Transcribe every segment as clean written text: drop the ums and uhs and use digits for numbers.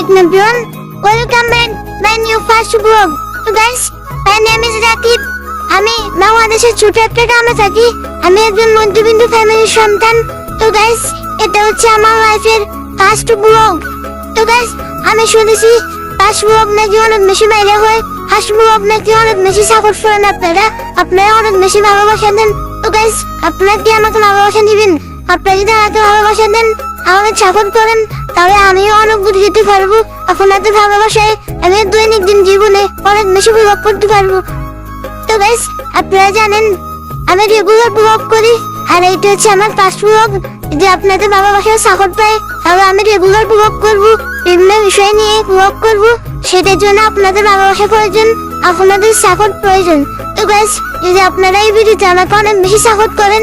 Assalamualaikum everyone. Welcome back my new first vlog. So guys, my name is Rakib. আমি বাংলাদেশের ছোট একটা গ্রামে থাকি। আমি একজন মধ্যবিত্ত ফ্যামিলির সন্তান। তো গাইস, এটা হচ্ছে আমার লাইফের ফার্স্ট ব্লগ। তো গাইস, আমি শুনেছি ফার্স্ট ব্লগ নাকি অনেক বেশি বাইরে হয়, ফার্স্ট ব্লগ নাকি অনেক বেশি সাপোর্ট করেন আপনারা অনেক বেশি ভালোবাসা দেন। তো গাইস, আপনারা কি আমাকে ভালোবাসা দিবেন? আপনারা যদি আমাকে ভালোবাসা দেন, আমাকে সাপোর্ট করেন, তাহলে আমিও অনেক দূরে যেতে পারবো। আপনাদের ভালোবাসায় আমি দৈনন্দিন জীবনে অনেক বেশি ব্লগ করতে পারবো। তো গাইস, আপনারা জানেন আমি রেগুলার ব্লগ করি, আর এইটা হচ্ছে আমার ফার্স্ট ব্লগ। যদি আপনাদের ভালোবাসার সাপোর্ট পাই, তাহলে আমি রেগুলার ব্লগ করব, বিভিন্ন বিষয় নিয়ে ব্লগ করব। সেটার জন্য আপনাদের ভালোবাসা প্রয়োজন, আপনাদের সাপোর্ট প্রয়োজন। তো গাইস, যদি আপনারা এই ভিডিওতে আমাকে অনেক বেশি সাপোর্ট করেন,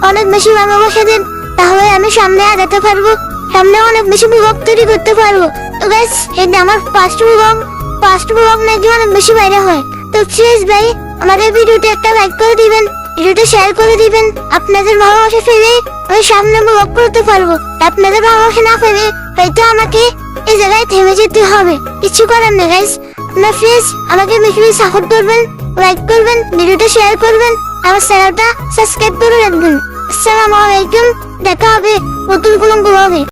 অনেক বেশি ভালোবাসা দেন, তাহলে আমি সামনে আগাতে পারবো, সামনে অনেক বেশি ব্লগ তৈরি করতে পারবো। তো গাইস, এটা আমার ফার্স্ট ব্লগ নাকি অনেক বেশি বাইরে হয়। তো প্লিজ ভাই, আমাদের ভিডিওতে একটা লাইক করে দিবেন, ভিডিওটা শেয়ার করে দিবেন। আপনাদের ভালোবাসা পেলে আমি সামনে ব্লগ করতে পারবো। আপনাদের ভালোবাসা না পেলে হয়তো আমাকে এই জায়গায় থেমে যেতে হবে। কিছু করার নেই গাইস। আপনারা প্লিজ আমাকে বেশি বেশি সাপোর্ট করবেন, লাইক করবেন, ভিডিওটা শেয়ার করবেন, আমার চ্যানেলটা সাবস্ক্রাইব করে রাখবেন। আসসালামু আলাইকুম, দেখা হবে নতুন কোনো ব্লগে।